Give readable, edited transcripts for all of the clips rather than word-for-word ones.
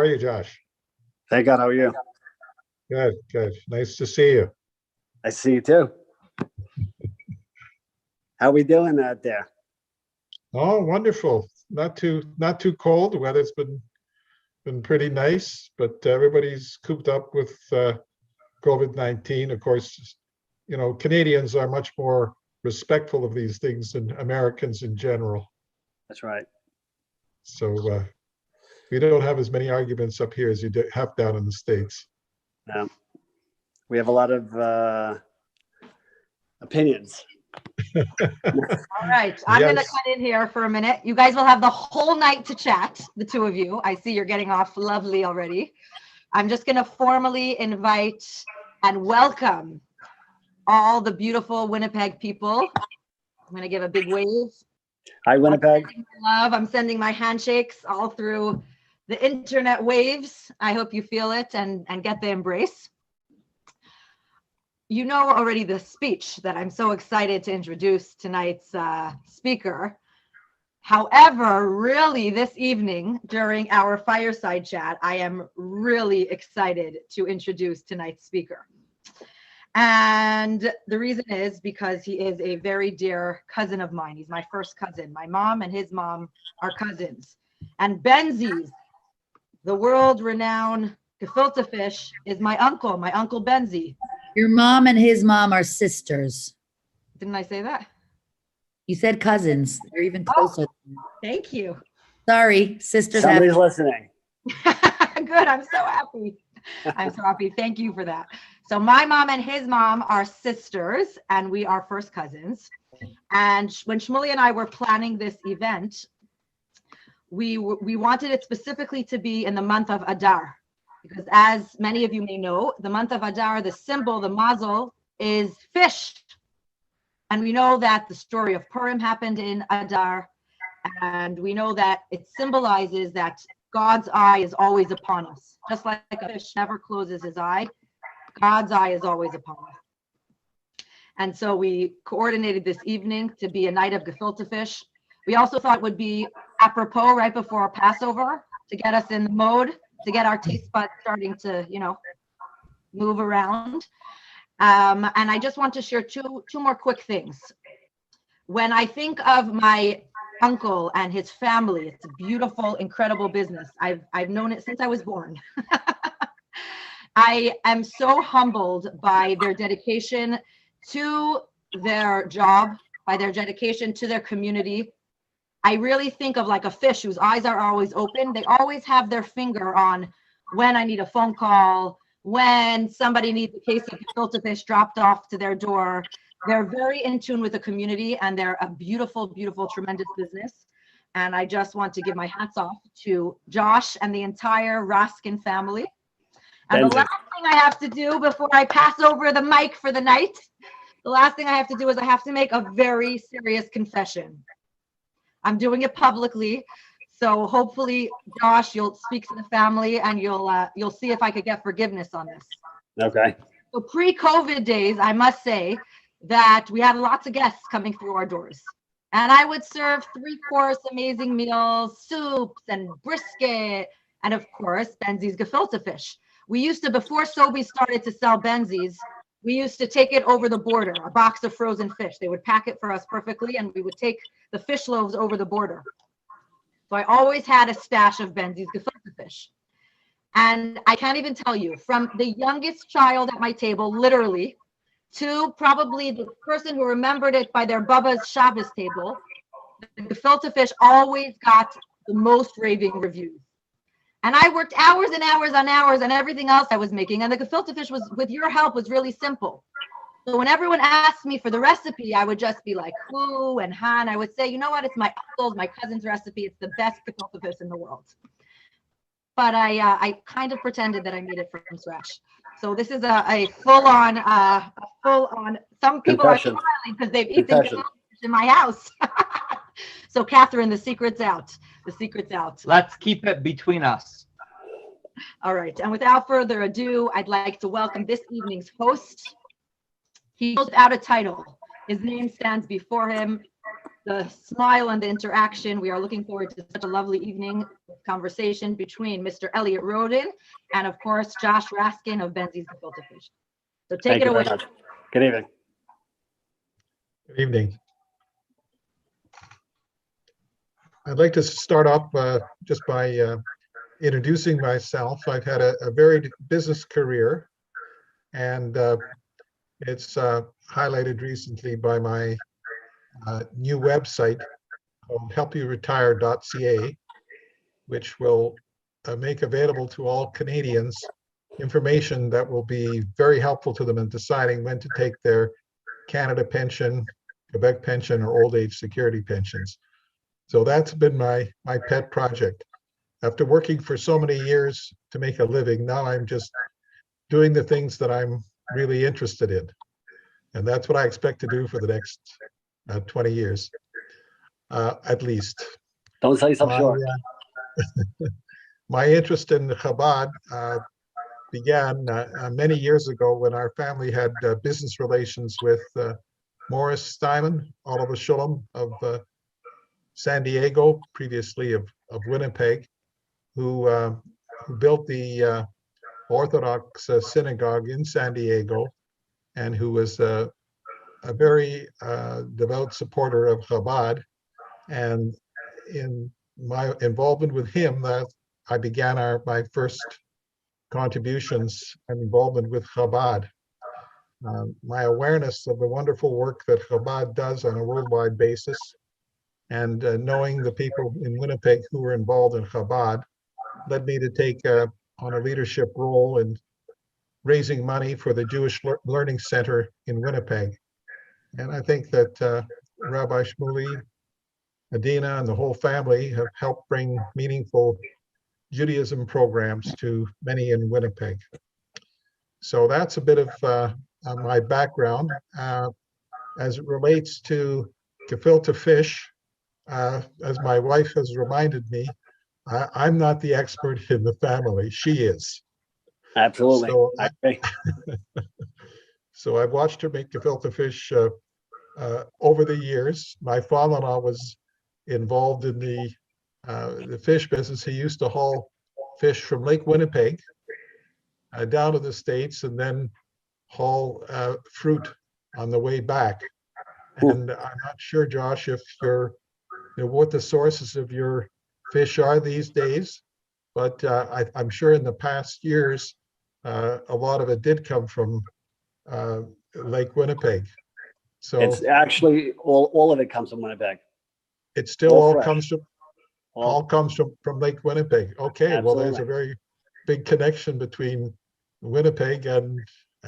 are you, Josh? Thank God. How are you? Good, good. Nice to see you. I see you too. How we doing out there? Oh, wonderful. Not too cold. The weather's been pretty nice, but everybody's cooped up with COVID-19. Of course, you know, Canadians are much more respectful of these things than Americans in general. That's right. So we don't have as many arguments up here as you have down in the States. We have a lot of opinions. All right, I'm going to cut in here for a minute. You guys will have the whole night to chat, the two of you. I see you're getting off lovely already. I'm just going to formally invite and welcome all the beautiful Winnipeg people. I'm going to give a big wave. Hi, Winnipeg. I'm sending my handshakes all through the internet waves. I hope you feel it and get the embrace. You know already the speech that I'm so excited to introduce tonight's speaker. However, really this evening during our fireside chat, I am really excited to introduce tonight's speaker. And the reason is because he is a very dear cousin of mine. He's my first cousin. My mom and his mom are cousins. And Benzi's, the world-renowned Gefilte Fish, is my Uncle Benzi. Your mom and his mom are sisters. Didn't I say that? You said cousins. They're even closer. Thank you. Sorry, sisters. Somebody's listening. Good. I'm so happy. I'm so happy. Thank you for that. So my mom and his mom are sisters, and we are first cousins. And when Shmuley and I were planning this event, we wanted it specifically to be in the month of Adar, because as many of you may know, the month of Adar, the symbol, the mazel, is fish. And we know that the story of Purim happened in Adar, and we know that it symbolizes that God's eye is always upon us. Just like a fish never closes his eye, God's eye is always upon us. And so we coordinated this evening to be a night of gefilte fish. We also thought it would be apropos right before Passover to get us in the mode, to get our taste buds starting to, you know, move around. And I just want to share two more quick things. When I think of my uncle and his family, it's a beautiful, incredible business. I've known it since I was born. I am so humbled by their dedication to their job, by their dedication to their community. I really think of like a fish whose eyes are always open. They always have their finger on when I need a phone call, when somebody needs a case of gefilte fish dropped off to their door. They're very in tune with the community, and they're a beautiful, beautiful, tremendous business. And I just want to give my hats off to Josh and the entire Raskin family. And the last thing I have to do before I pass over the mic for the night, the last thing I have to do is I have to make a very serious confession. I'm doing it publicly. So hopefully, Josh, you'll speak to the family and you'll see if I could get forgiveness on this. Okay. So pre-COVID days, I must say that we had lots of guests coming through our doors. And I would serve 3-course amazing meals, soups and brisket, and of course, Benzi's gefilte fish. We used to, before Sobe started to sell Benzi's, we used to take it over the border, a box of frozen fish. They would pack it for us perfectly, and we would take the fish loaves over the border. So I always had a stash of Benzi's gefilte fish. And I can't even tell you, from the youngest child at my table, literally, to probably the person who remembered it by their Bubba's Shabbos table, the gefilte fish always got the most raving reviews. And I worked hours and hours on hours on everything else I was making. And the gefilte fish was, with your help, was really simple. So when everyone asked me for the recipe, I would just be like, who and ha. And I would say, you know what? It's my uncle's, my cousin's recipe. It's the best gefilte fish in the world. But I kind of pretended that I made it from scratch. So this is a full-on, some people are smiling because they've eaten gefilte fish in my house. So Catherine, the secret's out. The secret's out. Let's keep it between us. All right. And without further ado, I'd like to welcome this evening's host. He goes without a title. His name stands before him. the smile and the interaction. We are looking forward to such a lovely evening of conversation between Mr. Elliot Roden and, of course, Josh Raskin of Benz's Gefilte Fish. So take Thank it you away. very much. Good evening. Good evening. I'd like to start off just by introducing myself. I've had a varied business career, and it's highlighted recently by my new website called helpyouretire.ca, which will make available to all Canadians information that will be very helpful to them in deciding when to take their Canada pension, Quebec pension, or old age security pensions. So that's been my pet project. After working for so many years to make a living, now I'm just doing the things that I'm really interested in. And that's what I expect to do for the next 20 years, at least. Don't sell yourself short. My interest in Chabad began many years ago when our family had business relations with Morris Steinman, Oliver Shulam of San Diego, previously of Winnipeg, who built the Orthodox synagogue in San Diego, and who was a very devout supporter of Chabad. And in my involvement with him, that I began my first contributions and involvement with Chabad. My awareness of the wonderful work that Chabad does on a worldwide basis, and knowing the people in Winnipeg who were involved in Chabad, led me to take on a leadership role in raising money for the Jewish Learning Center in Winnipeg. And I think that Rabbi Shmuley, Adina, and the whole family have helped bring meaningful Judaism programs to many in Winnipeg. So that's a bit of my background. As it relates to Gefilte Fish, as my wife has reminded me, I'm not the expert in the family. She is. Absolutely. So, I agree. so I've watched her make Gefilte Fish over the years. My father-in-law was involved in the fish business. He used to haul fish from Lake Winnipeg down to the States, and then haul fruit on the way back. And I'm not sure, Josh, if what the sources of your fish are these days, but I'm sure in the past years, a lot of it did come from Lake Winnipeg. So It's actually all of it comes from Winnipeg. it still all all fresh. comes from All from Lake Winnipeg. Okay, well, there's a very big connection between Winnipeg and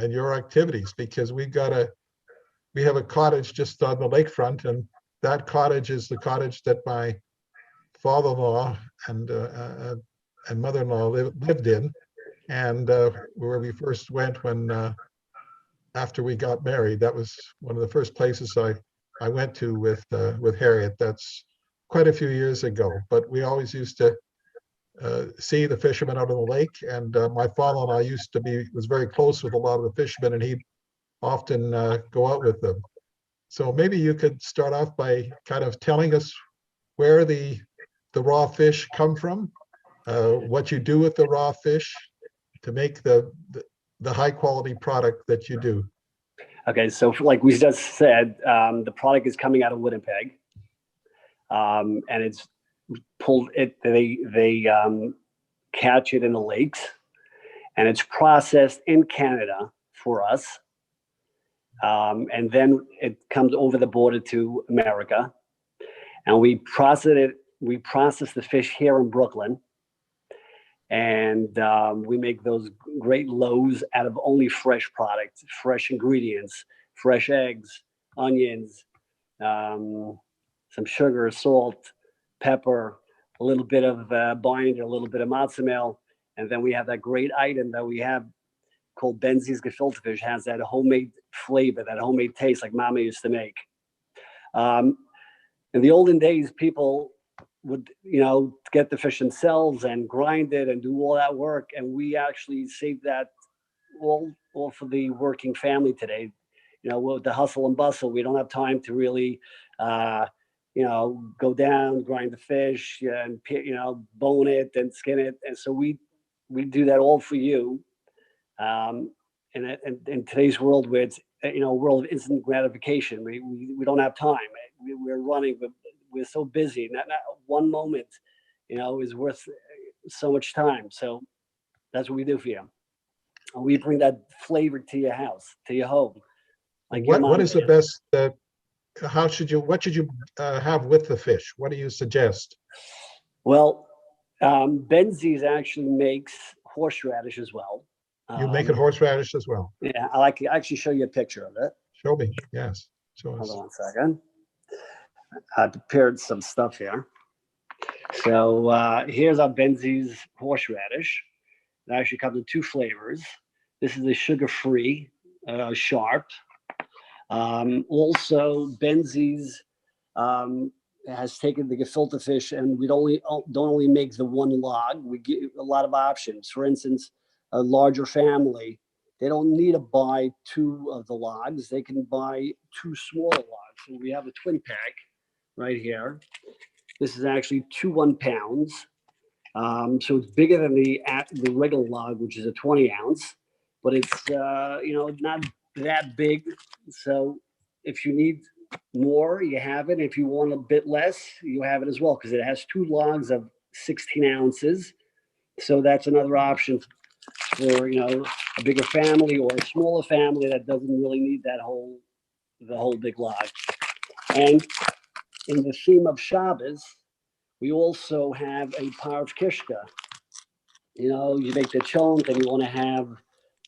your activities, because we have a cottage just on the lakefront, and that cottage is the cottage that my father-in-law and mother-in-law lived in, and where we first went when after we got married. That was one of the first places I went to with Harriet. That's quite a few years ago, but we always used to see the fishermen out on the lake, and my father-in-law was very close with a lot of the fishermen, and he'd often go out with them. So maybe you could start off by kind of telling us where the raw fish come from, what you do with the raw fish to make the high quality product that you do. Okay, so like we just said, the product is coming out of Winnipeg, and it's pulled. They catch it in the lakes, and it's processed in Canada for us, and then it comes over the border to America, and we process it. We process the fish here in Brooklyn, and we make those great loaves out of only fresh products, fresh ingredients, fresh eggs, onions, some sugar, salt, pepper, a little bit of binder, a little bit of mozzarella, and then we have that great item that we have called Benz's Gefilte Fish. Has that homemade flavor, that homemade taste like Mama used to make. In the olden days, people would get the fish themselves and grind it and do all that work, and we actually save that all for the working family today. With the hustle and bustle, we don't have time to really go down, grind the fish, and bone it and skin it. And so we do that all for you. And in today's world, where it's world of instant gratification, we don't have time. We're running, but we're so busy. Not one moment, is worth so much time. So that's what we do for you. And we bring that flavor to your house, to your home. Like what is the best? What should you have with the fish? What do you suggest? Well, Benzies actually makes horseradish as well. You make it horseradish as well? Yeah, I like to actually show you a picture of it. Show me, yes. Show us. Hold on 1 second. I prepared some stuff here. So here's our Benzies horseradish. It actually comes in 2 flavors. This is the sugar-free, sharp. Also, Benzies has taken the gefilte fish, and we don't only make the one log. We give a lot of options. For instance, a larger family, they don't need to buy 2 of the logs. They can buy 2 smaller logs. So we have a twin pack right here. This is actually 2 1-pounds. So it's bigger than the regular log, which is a 20-ounce, but it's not that big. So if you need more, you have it. If you want a bit less, you have it as well, because it has 2 logs of 16 ounces. So that's another option for a bigger family or a smaller family that doesn't really need the whole big log. And in the theme of Shabbos, we also have a parv kishka. You make the chont and you want to have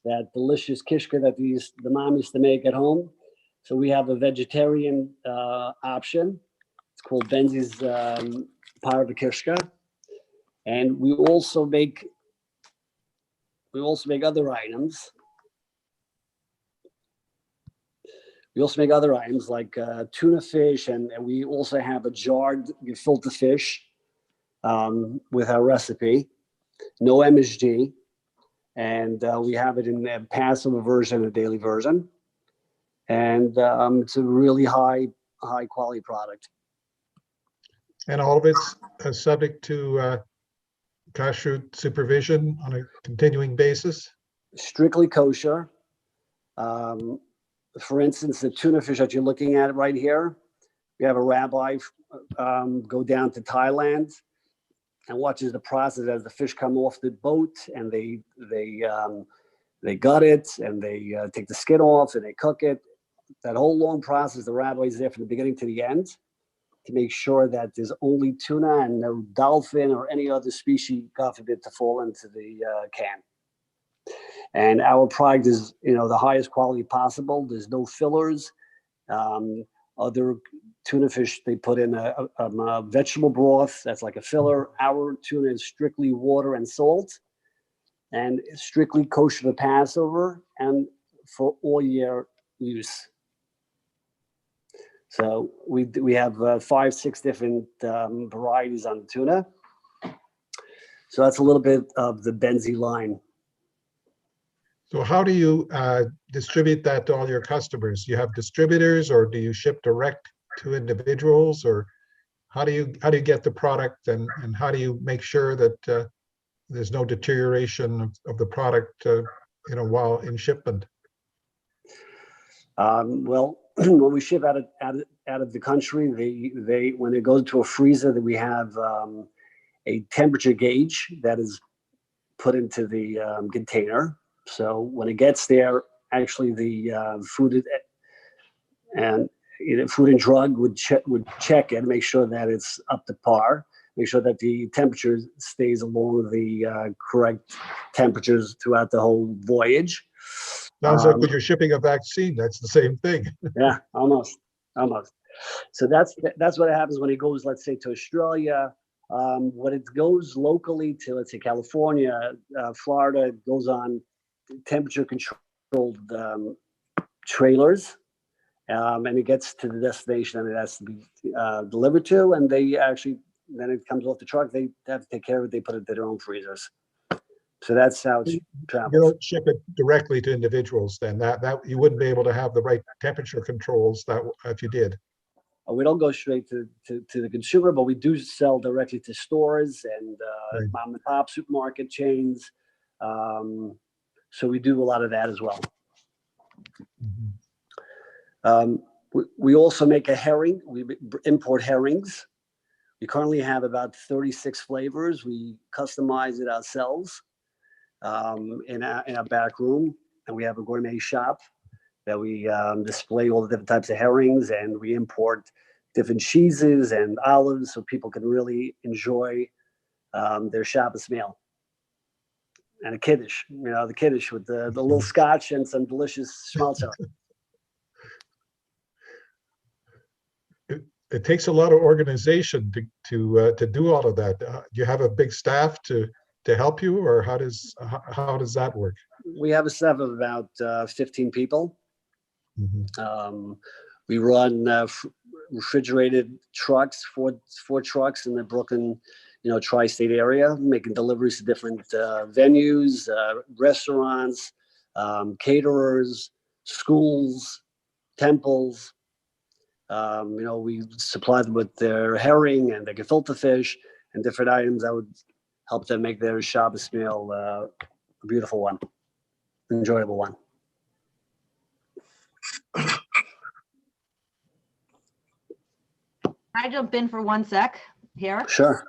that delicious kishka that the mom used to make at home. So we have a vegetarian option. It's called Benzi's parv kishka. And we also make other items. We also make other items like tuna fish, and we also have a jarred gefilte fish with our recipe. No MSG, and we have it in a Passover version, a daily version, and it's a really high quality product. And all of it's subject to kashrut supervision on a continuing basis? Strictly kosher. For instance, the tuna fish that you're looking at right here, we have a rabbi go down to Thailand and watches the process as the fish come off the boat, and they gut it, and they take the skin off, and they cook it. That whole long process, the rabbi is there from the beginning to the end to make sure that there's only tuna and no dolphin or any other species, God forbid, to fall into the can. And our product is, the highest quality possible. There's no fillers. Other tuna fish, they put in a vegetable broth. That's like a filler. Our tuna is strictly water and salt, and it's strictly kosher to Passover and for all year use. So we have 5-6 different varieties on the tuna. So that's a little bit of the Benzi line. So how do you distribute that to all your customers? Do you have distributors, or do you ship direct to individuals, or how do you get the product, and how do you make sure that there's no deterioration of the product while in shipment? Well, when we ship out of the country, they when it goes to a freezer, that we have a temperature gauge that is put into the container. So when it gets there, actually the food and drug would check it, make sure that it's up to par, make sure that the temperature stays along the correct temperatures throughout the whole voyage. Sounds like when you're shipping a vaccine, that's the same thing. Yeah, almost. So that's what happens when it goes, let's say, to Australia. When it goes locally to, let's say, California, Florida, it goes on temperature controlled trailers, and it gets to the destination and it has to be delivered to, and then it comes off the truck. They have to take care of it. They put it in their own freezers. So that's how it travels. You don't ship it directly to individuals, then that you wouldn't be able to have the right temperature controls that if you did. We don't go straight to the consumer, but we do sell directly to stores and Right. mom and pop supermarket chains. So we do a lot of that as well. Mhm. We also make a herring. We import herrings. We currently have about 36 flavors. We customize it ourselves in our back room, and we have a gourmet shop that we display all the different types of herrings, and we import different cheeses and olives so people can really enjoy their Shabbos meal. And a kiddush, the kiddush with the little scotch and some delicious schmaltz. It takes a lot of organization to do all of that. Do you have a big staff to help you, or how does that work? We have a staff of about 15 people. Mhm. We run refrigerated trucks, four trucks in the Brooklyn, tri-state area, making deliveries to different venues, restaurants, caterers, schools, temples. We supply them with their herring and their gefilte fish and different items that would help them make their Shabbos meal a beautiful one, enjoyable one. Can I jump in for 1 sec here? Sure.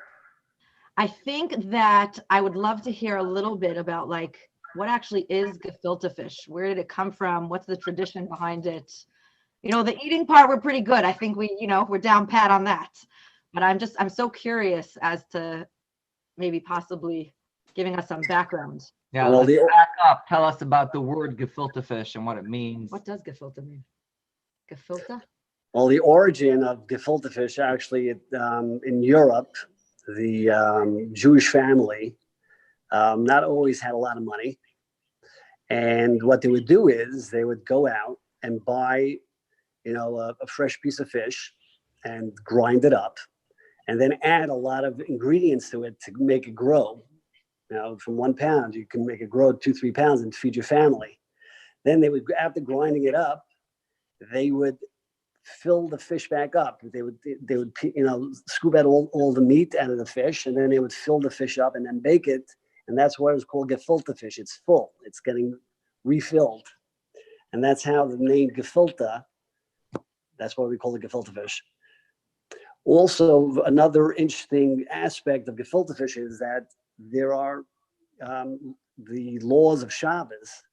I think that I would love to hear a little bit about like what actually is gefilte fish. Where did it come from? What's the tradition behind it? The eating part, we're pretty good. I think we're down pat on that. But I'm so curious as to maybe possibly giving us some background. Yeah, Well, let's back up. Tell us about the word gefilte fish and what it means. What does gefilte mean? Gefilte? Well, the origin of gefilte fish actually in Europe, the Jewish family not always had a lot of money. And what they would do is they would go out and buy, a fresh piece of fish and grind it up and then add a lot of ingredients to it to make it grow. From 1 pound, you can make it grow 2-3 pounds and feed your family. Then they would, after grinding it up, they would fill the fish back up. They would scoop out all the meat out of the fish, and then they would fill the fish up and then bake it. And that's why it's called gefilte fish. It's full. It's getting refilled. And that's how the name gefilte, that's why we call it gefilte fish. Also, another interesting aspect of gefilte fish is that there are the laws of Shabbos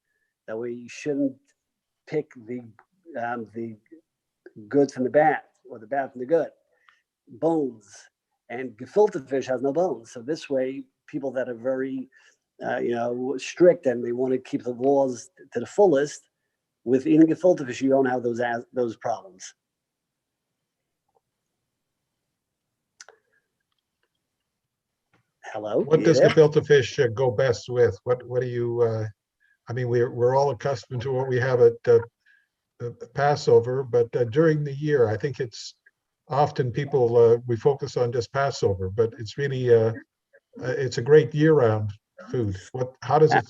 that we shouldn't pick the good from the bad or the bad from the good. Bones, and gefilte fish has no bones. So this way, people that are very strict and they want to keep the laws to the fullest, with eating gefilte fish, you don't have those problems. Hello. What does gefilte fish go best with? What do you? We're all accustomed to what we have at the Passover, but during the year, I think it's often people we focus on just Passover, but it's really it's a great year-round food. How does it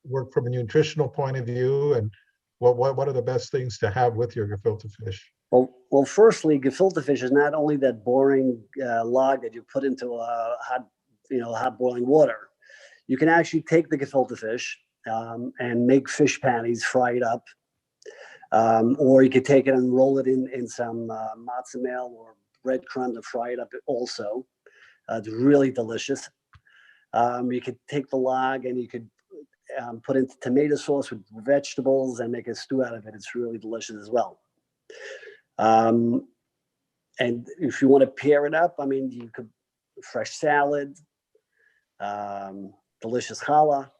work from a nutritional point of view, and what are the best things to have with your gefilte fish? Well, firstly, gefilte fish is not only that boring log that you put into a hot boiling water. You can actually take the gefilte fish and make fish patties, fry it up. Or you could take it and roll it in some matzo meal or breadcrumbs and fry it up also. It's really delicious. You could take the log and you could put in tomato sauce with vegetables and make a stew out of it. It's really delicious as well. And if you want to pair it up, you could fresh salad, delicious challah.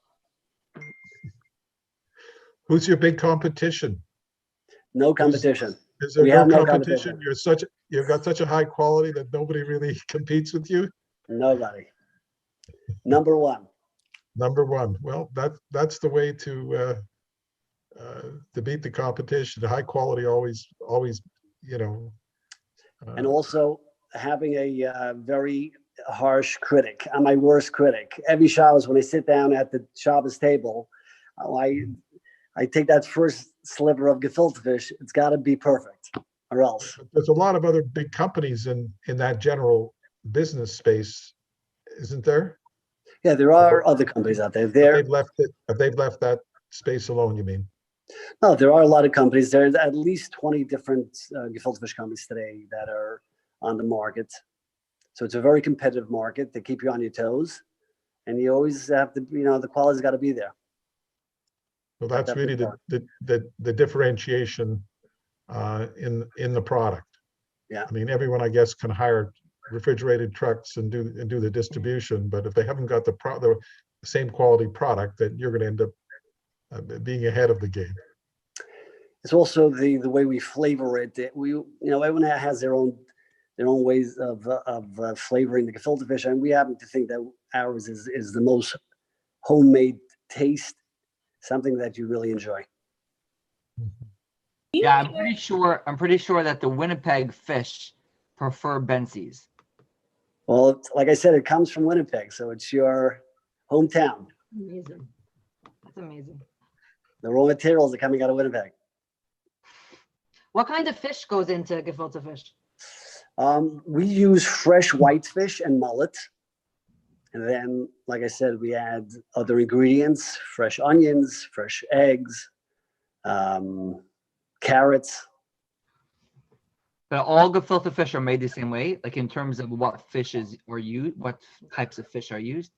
Who's your big competition? No competition. Is there We no have no competition? You've got such a high quality that nobody really competes with you? Nobody. Number one. Number one. Well, that's the way to beat the competition. The high quality always, And also having a very harsh critic. I'm my worst critic. Every Shabbos when I sit down at the Shabbos table, I take that first sliver of gefilte fish. It's got to be perfect. or else. There's a lot of other big companies in that general business space, isn't there? Yeah, there are other companies out there. They've left it. They've left that space alone, you mean? No, there are a lot of companies. There's at least 20 different gefilte fish companies today that are on the market. So it's a very competitive market. They keep you on your toes, and you always have to, the quality's got to be there. Well, that's really the differentiation in the product. Yeah. I mean, everyone, I guess, can hire refrigerated trucks and do the distribution, but if they haven't got the same quality product, then you're going to end up being ahead of the game. It's also the way we flavor it. Everyone has their own ways of flavoring the gefilte fish, and we happen to think that ours is the most homemade taste, something that you really enjoy. Yeah, I'm pretty sure that the Winnipeg fish prefer Benz's. Well, like I said, it comes from Winnipeg, so it's your hometown. Amazing. That's amazing. The raw materials are coming out of Winnipeg. What kind of fish goes into gefilte fish? We use fresh whitefish and mullet. And then, like I said, we add other ingredients, fresh onions, fresh eggs, carrots. But all gefilte fish are made the same way, like in terms of what fishes are used, what types of fish are used.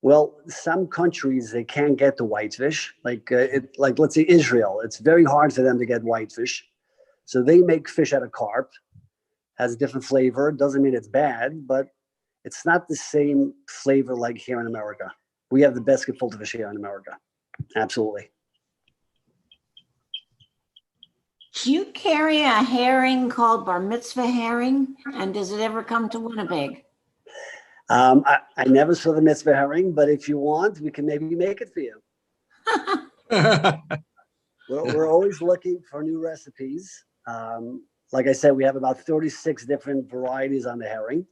Well, some countries, they can't get the whitefish. Like let's say Israel, it's very hard for them to get whitefish. So they make fish out of carp, has a different flavor. Doesn't mean it's bad, but it's not the same flavor like here in America. We have the best gefilte fish here in America. Absolutely. Do you carry a herring called bar mitzvah herring? And does it ever come to Winnipeg? I never saw the mitzvah herring, but if you want, we can maybe make it for you. We're always looking for new recipes. Like I said, we have about 36 different varieties on the herring.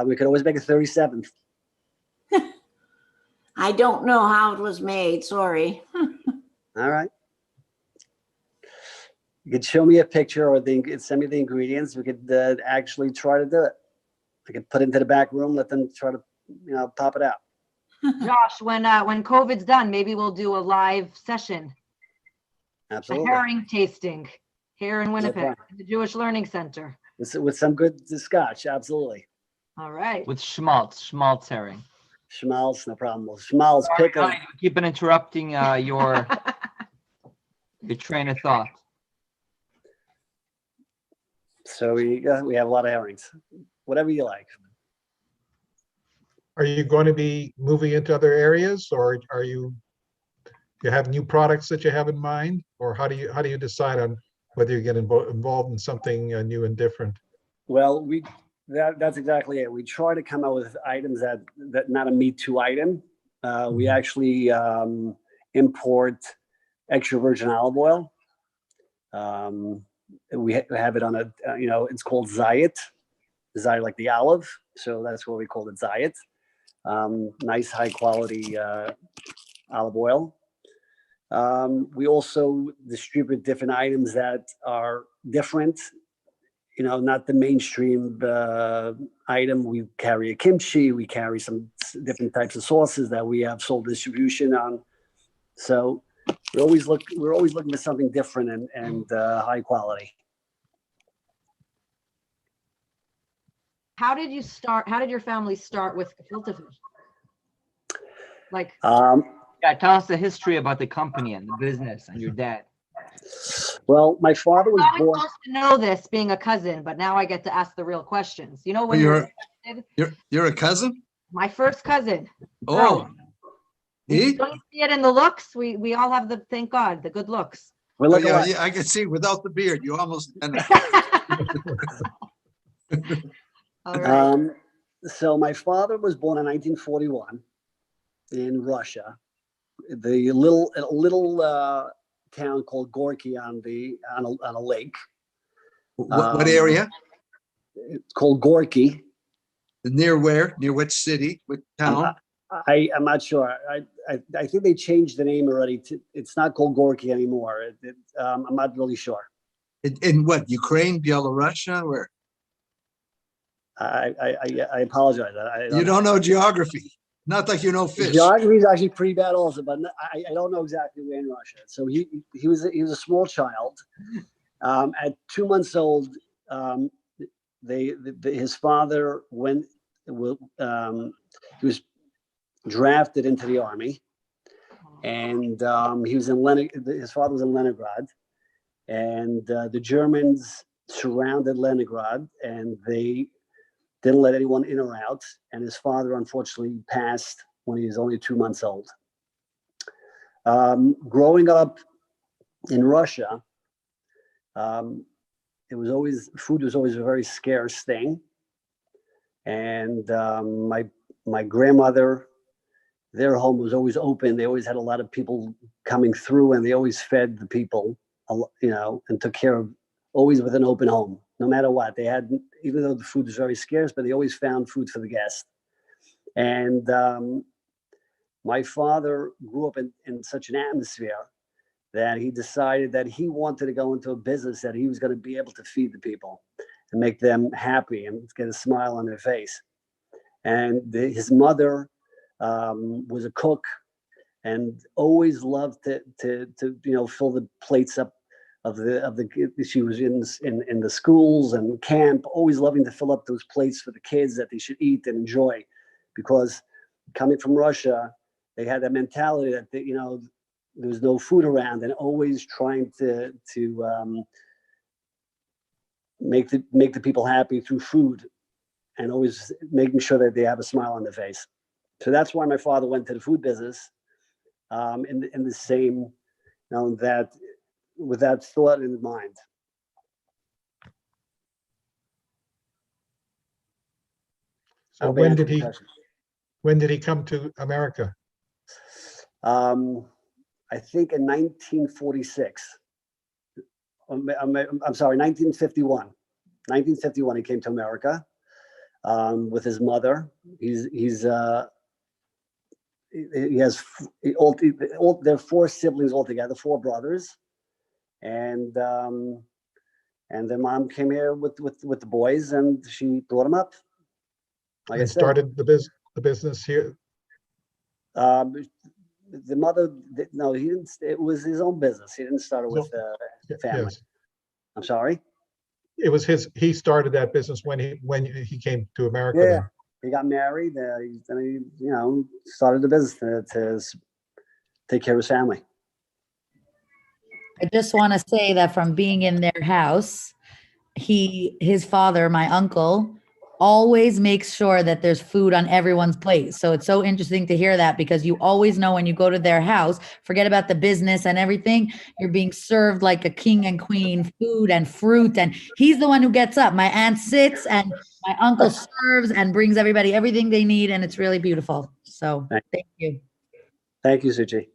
We could always make a 37th. I don't know how it was made. Sorry. All right. You could show me a picture or send me the ingredients. We could actually try to do it. I could put it into the back room, let them try to, pop it out. Josh, when COVID's done, maybe we'll do a live session. Absolutely. A herring tasting here in Winnipeg, Okay. at the Jewish Learning Center. With some good scotch, absolutely. All right. With schmaltz herring. Schmaltz, no problem. Well, schmaltz, Sorry, pickle. honey, I keep on interrupting your train of thought. So we have a lot of herrings. Whatever you like. Are you going to be moving into other areas, or are you have new products that you have in mind, or how do you decide on whether you get involved in something new and different? Well, that's exactly it. We try to come out with items that not a Me Too item. We actually import extra virgin olive oil. We have it on it's called Zayit like the olive. So that's what we call it, Zayit. Nice high quality olive oil. We also distribute different items that are different, not the mainstream item. We carry a kimchi, we carry some different types of sauces that we have sole distribution on. So we're always looking for something different and high quality. How did your family start with gefilte fish? Like, Yeah, tell us the history about the company and the business and your dad. Well, my father was I was born. supposed to know this being a cousin, but now I get to ask the real questions. When You're a cousin? my first cousin. Oh, he? Don't you see it in the looks? We all have thank God, the good looks. We're Oh, looking yeah, like, yeah, I can see without the beard. You almost. All right. So my father was born in 1941 in Russia. The little town called Gorky on a lake. What area? It's called Gorky. Near where? Near which city? Which town? I'm not sure. I think they changed the name already. It's not called Gorky anymore. I'm not really sure. In what, Ukraine, Belarusia, where? I apologize. I You don't know geography, not like you know fish. Geography is actually pretty bad also, but I don't know exactly where in Russia. So he was a small child. At 2 months old, his father went. He was drafted into the army, and he was in his father was in Leningrad, and the Germans surrounded Leningrad, and they didn't let anyone in or out. And his father, unfortunately, passed when he was only 2 months old. Growing up in Russia, food was always a very scarce thing. And my grandmother, their home was always open. They always had a lot of people coming through, and they always fed the people, and took care of, always with an open home, no matter what. They had, even though the food was very scarce, but they always found food for the guest. And my father grew up in such an atmosphere that he decided that he wanted to go into a business that he was going to be able to feed the people and make them happy and get a smile on their face. And his mother was a cook and always loved to fill the plates up of the she was in the schools and camp, always loving to fill up those plates for the kids that they should eat and enjoy, because coming from Russia, they had that mentality that there was no food around, and always trying to make the people happy through food, and always making sure that they have a smile on their face. So that's why my father went to the food business, in the same, that with that thought in mind. So when did he come to America? I think in 1946. I'm sorry, 1951. 1951, he came to America with his mother. He has there are 4 siblings altogether, 4 brothers, and their mom came here with the boys, and she brought him up. Like I said, started the business here. The mother, no, he didn't. It was his own business. He didn't start it with family. Yes. I'm sorry. It was he started that business when he came to America. Yeah, then. he got married. Then he started the business to take care of his family. I just want to say that from being in their house, his father, my uncle, always makes sure that there's food on everyone's plate. So it's so interesting to hear that, because you always know when you go to their house, forget about the business and everything, you're being served like a king and queen, food and fruit. And he's the one who gets up. My aunt sits and my uncle serves and brings everybody everything they need. And it's really beautiful. So thank you. Thank you, Suchi.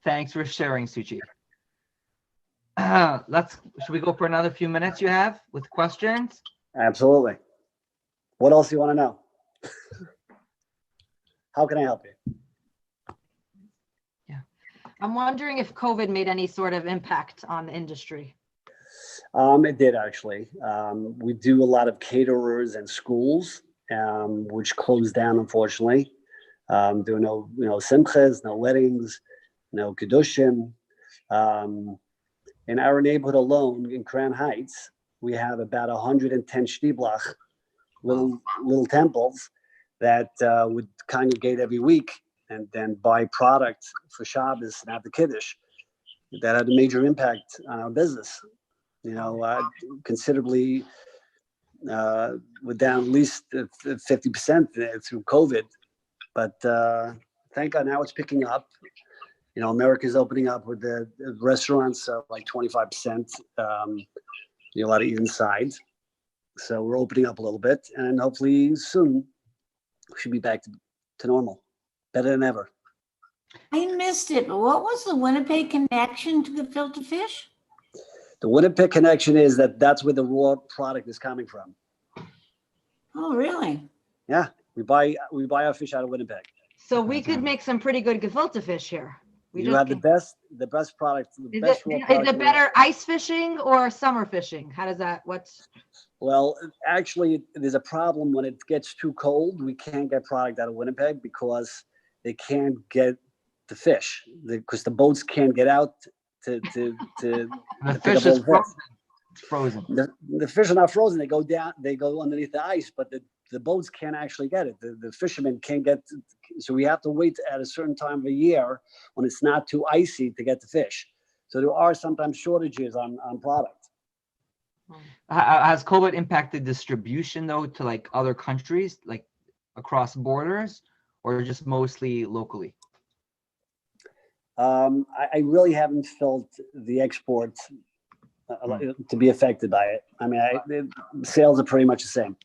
Thanks for sharing, Suchi. Should we go for another few minutes you have with questions? Absolutely. What else do you want to know? How can I help you? Yeah. I'm wondering if COVID made any sort of impact on the industry. It did, actually. We do a lot of caterers and schools, which closed down, unfortunately. There were no simchas, no weddings, no kedushin. In our neighborhood alone, in Crown Heights, we have about 110 shtiblach, little temples that would congregate every week and then buy product for Shabbos and have the Kiddush. That had a major impact on our business. Considerably, we're down at least 50% through COVID. But thank God now it's picking up. America's opening up with the restaurants like 25%. You're allowed to eat inside. So we're opening up a little bit, and hopefully soon we should be back to normal, better than ever. I missed it. What was the Winnipeg connection to Gefilte Fish? The Winnipeg connection is that's where the raw product is coming from. Oh, really? Yeah, we buy our fish out of Winnipeg. So we could make some pretty good gefilte fish here. We You just have the can't- best product. The Is best it, raw is product it better ice fishing or summer fishing? How does that, what's, Well, actually, there's a problem when it gets too cold. We can't get product out of Winnipeg because they can't get the fish because the boats can't get out to The to pick fish up is all the fish. frozen. The fish are not frozen. They go down. They go underneath the ice, but the boats can't actually get it. The fishermen can't get. So we have to wait at a certain time of the year when it's not too icy to get the fish. So there are sometimes shortages on product. Has COVID impacted distribution though to like other countries, like across borders, or just mostly locally? I really haven't felt the export to be affected by it. I mean, the sales are pretty much the same.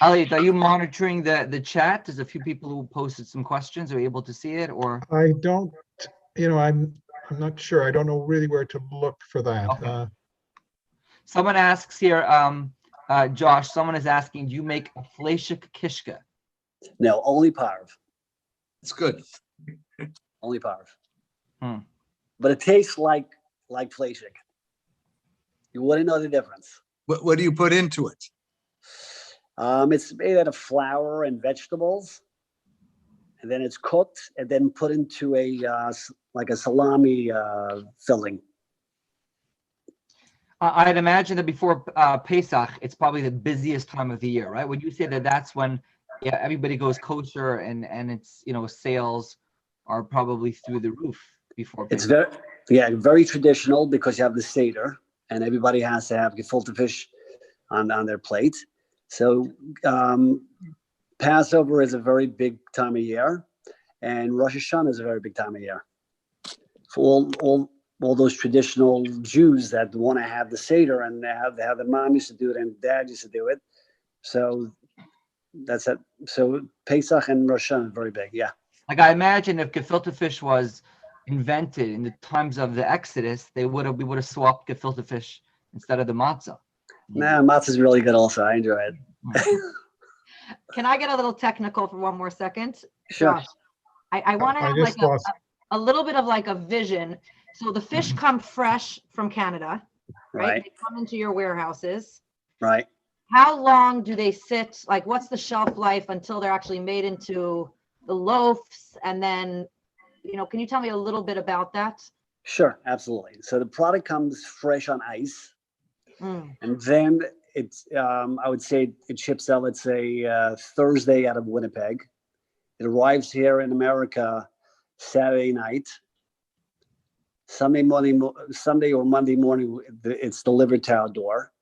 Elliot, are you monitoring the chat? There's a few people who posted some questions. Are you able to see it or? I don't, I'm not sure. I don't know really where to look for that. Okay. Someone asks here, Josh, someone is asking, do you make a fleshik kishka? No, only parv. It's good. Only parv. Hmm. But it tastes like fleshik. You wouldn't know the difference. What do you put into it? It's made out of flour and vegetables, and then it's cooked and then put into like a salami filling. I'd imagine that before Pesach, it's probably the busiest time of the year, right? Would you say that that's when everybody goes kosher and it's, sales are probably through the roof before It's Pesach? very traditional because you have the Seder and everybody has to have gefilte fish on their plate. So Passover is a very big time of year, and Rosh Hashanah is a very big time of year. For all those traditional Jews that want to have the Seder and they have the mom used to do it and dad used to do it. So that's it. So Pesach and Rosh Hashanah are very big. Yeah. Like I imagine if gefilte fish was invented in the times of the Exodus, we would have swapped gefilte fish instead of the matzah. Nah, matzah is really good also. I enjoy it. can I get a little technical for one more second? Sure. Josh, I want to I have just like lost. a little bit of like a vision. So the fish come fresh from Canada, right? Right. They come into your warehouses. Right. How long do they sit? Like, what's the shelf life until they're actually made into the loaves? And then, can you tell me a little bit about that? Sure. Absolutely. So the product comes fresh on ice. Mm. And then it's, I would say it ships out, let's say, Thursday out of Winnipeg. It arrives here in America Saturday night. Sunday or Monday morning, it's delivered to our door.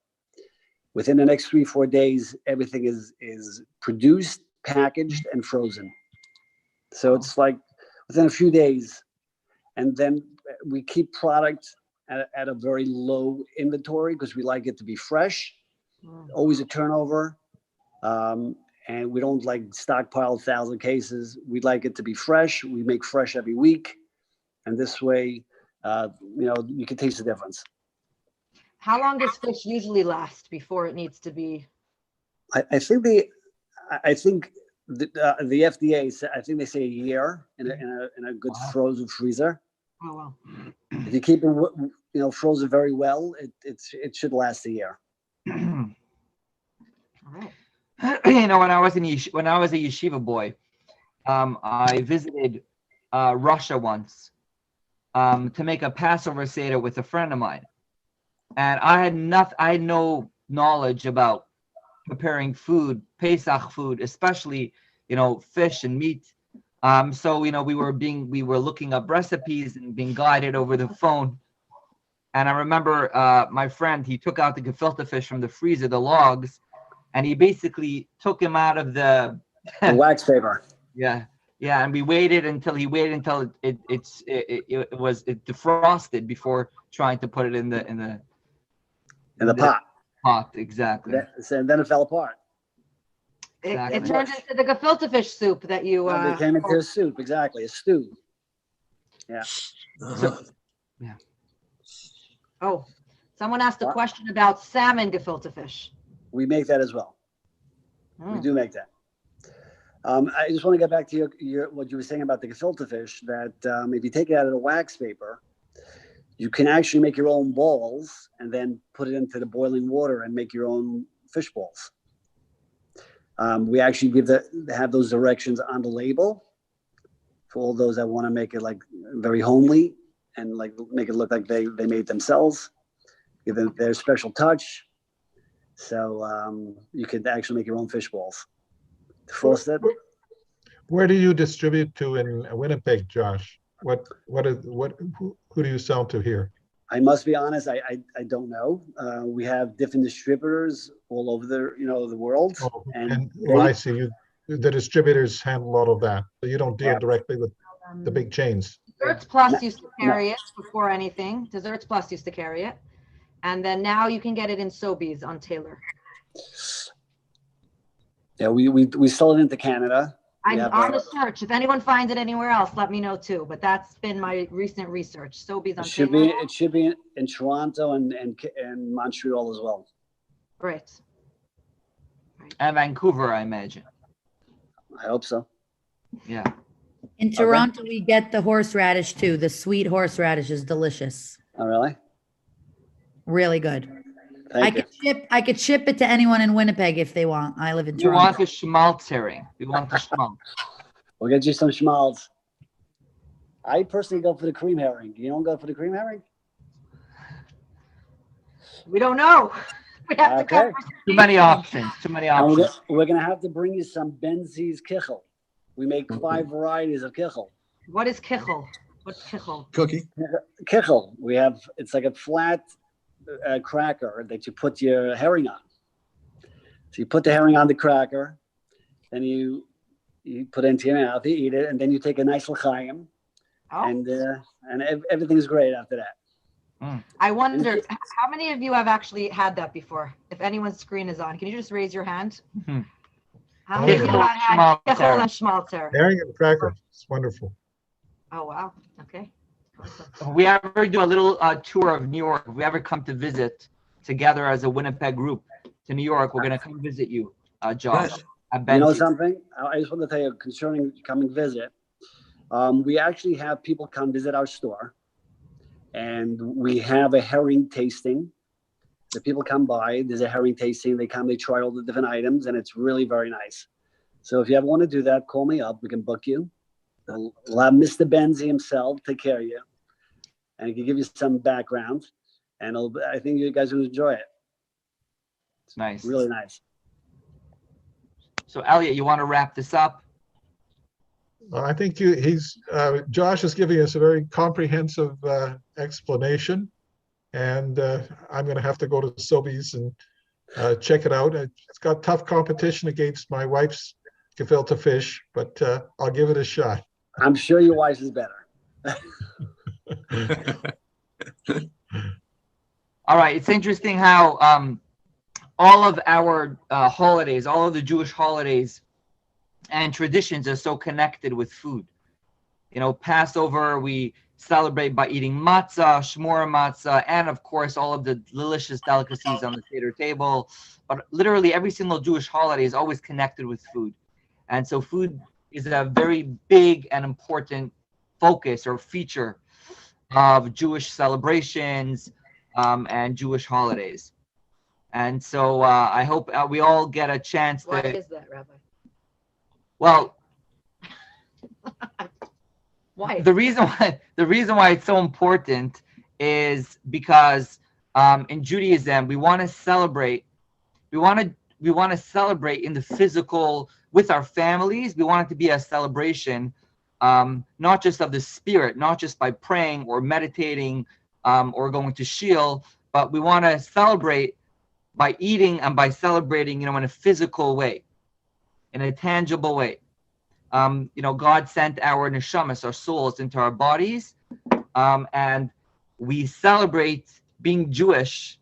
Within the next 3-4 days, everything is produced, packaged, and frozen. So it's like within a few days. And then we keep product at a very low inventory because we like it to be fresh, always a turnover. And we don't like stockpile 1,000 cases. We like it to be fresh. We make fresh every week. And this way, you can taste the difference. How long does fish usually last before it needs to be? I think the FDA, I think they say a year in a good frozen freezer. Oh, well. If you keep it, frozen very well, it should last a year. All right. When I was a yeshiva boy, I visited Russia once to make a Passover Seder with a friend of mine, and I had no knowledge about preparing food, Pesach food, especially fish and meat. So we were looking up recipes and being guided over the phone. And I remember my friend, he took out the gefilte fish from the freezer, the logs, and he basically took him out of the wax paper. Yeah, and we waited until it defrosted before trying to put it in the pot. Pot, exactly. And then it fell apart. Exactly. It turned into the gefilte fish soup that you. It came into a soup, exactly, a stew. Yeah. Yeah. Oh, someone asked a question about salmon gefilte fish. We make that as well. We do make that. I just want to get back to what you were saying about the gefilte fish, that if you take it out of the wax paper, you can actually make your own balls and then put it into the boiling water and make your own fish balls. We actually have those directions on the label for all those that want to make it like very homely and like make it look like they made themselves, give them their special touch. So you could actually make your own fish balls. Frosted. Where do you distribute to in Winnipeg, Josh? Who do you sell to here? I must be honest, I don't know. We have different distributors all over the world. I see. The distributors handle all of that. So you don't deal directly with the big chains. Desserts Plus used to carry it before anything. Desserts Plus used to carry it. And then now you can get it in Sobeys on Taylor. Yeah, we sell it into Canada. I'm on the search. If anyone finds it anywhere else, let me know too. But that's been my recent research. Sobeys on Taylor. It should be in Toronto and Montreal as well. Great. And Vancouver, I imagine. I hope so. Yeah. In Toronto, we get the horseradish too. The sweet horseradish is delicious. Oh, really? Really good. Thank you. I could ship it to anyone in Winnipeg if they want. I live in Toronto. We want the schmaltz herring. We want the schmaltz. We'll get you some schmaltz. I personally go for the cream herring. You don't go for the cream herring? We don't know. We have to cover. Too many options. Too many options. We're going to have to bring you some Benz's kichel. We make 5 varieties of kichel. What is kichel? What's kichel? Cookie. Kichel. It's like a flat cracker that you put your herring on. So you put the herring on the cracker, then you put it into your mouth, you eat it, and then you take a nice l'chaim, and everything's great after that. I wonder how many of you have actually had that before? If anyone's screen is on, can you just raise your hand? How many of you have had kichel and schmaltz herring? Herring and cracker. It's wonderful. Oh wow. Okay. Awesome. If we ever do a little tour of New York, if we ever come to visit together as a Winnipeg group to New York, we're going to come visit you, Josh. You know something? I just want to tell you concerning coming visit. We actually have people come visit our store, and we have a herring tasting. The people come by, there's a herring tasting. They come, they try all the different items, and it's really very nice. So if you ever want to do that, call me up. We can book you. We'll have Mr. Benz himself take care of you, and he can give you some background, and I think you guys will enjoy it. It's nice. Really nice. So Elliot, you want to wrap this up? I think Josh is giving us a very comprehensive explanation, and I'm going to have to go to Sobeys and check it out. It's got tough competition against my wife's gefilte fish, but I'll give it a shot. I'm sure your wife is better. All right. It's interesting how all of our holidays, all of the Jewish holidays and traditions are so connected with food. You know, Passover, we celebrate by eating matzah, shmura matzah, and of course, all of the delicious delicacies on the Seder table. But literally every single Jewish holiday is always connected with food. And so food is a very big and important focus or feature of Jewish celebrations and Jewish holidays. And so I hope we all get a chance. Why is that, Rabbi? Well, why? The reason why it's so important is because in Judaism we want to celebrate. We want to celebrate in the physical with our families. We want it to be a celebration, not just of the spirit, not just by praying or meditating or going to shul, but we want to celebrate by eating and by celebrating, in a physical way, in a tangible way. God sent our neshamas, our souls, into our bodies, and we celebrate being Jewish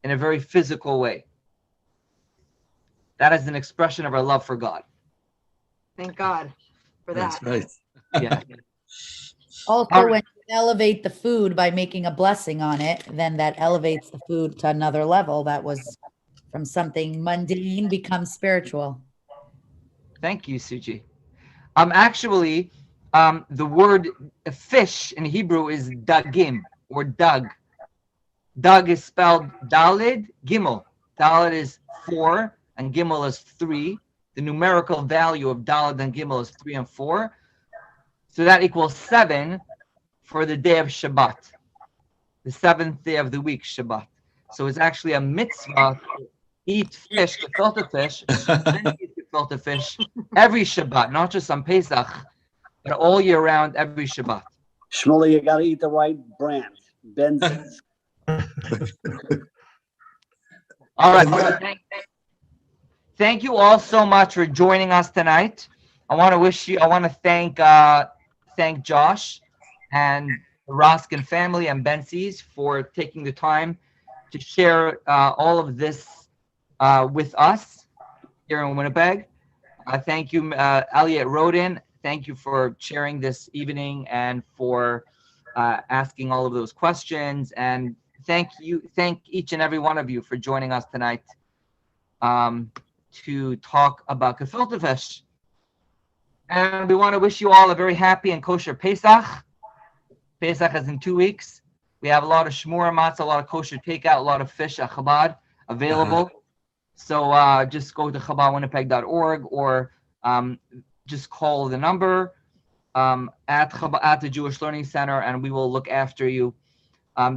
in a very physical way. That is an expression of our love for God. Thank God for that. That's right. Yeah. Also, when you elevate the food by making a blessing on it, then that elevates the food to another level. That was from something mundane becomes spiritual. Thank you, Suji. Actually, the word fish in Hebrew is dagim or dug. Dug is spelled Dalid Gimel. Dalid is 4 and Gimel is 3. The numerical value of Dalid and Gimel is 3 and 4. So that equals 7 for the day of Shabbat, the 7th day of the week, Shabbat. So it's actually a mitzvah to eat fish, gefilte fish, and eat gefilte fish every Shabbat, not just on Pesach, but all year round, every Shabbat. Shmuley, you got to eat the right brand. Benz. All right. Thank you all so much for joining us tonight. I want to thank Josh and the Roskin family and Benz's for taking the time to share all of this with us here in Winnipeg. Thank you, Elliot Rodin. Thank you for sharing this evening and for asking all of those questions. And thank each and every one of you for joining us tonight to talk about gefilte fish. And we want to wish you all a very happy and kosher Pesach. Pesach is in 2 weeks. We have a lot of shmura matzah, a lot of kosher takeout, a lot of fish at Chabad available. So just go to chabadwinnipeg.org or just call the number at the Jewish Learning Center, and we will look after you.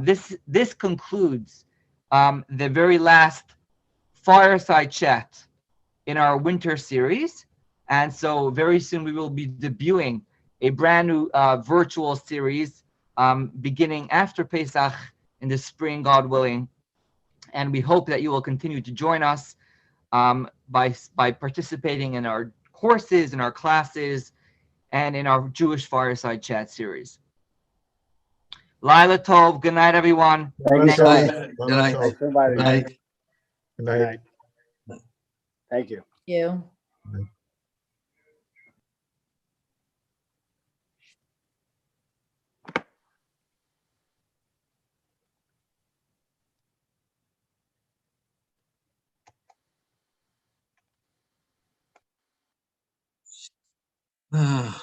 This concludes the very last Fireside Chat in our winter series. And so very soon we will be debuting a brand new virtual series beginning after Pesach in the spring, God willing. And we hope that you will continue to join us by participating in our courses, in our classes, and in our Jewish Fireside Chat series. Laila Tov, good night, everyone. Thank you so much. Good night. Thanks for inviting Good me. night. Good Good night. night. Thank you. You. Ah.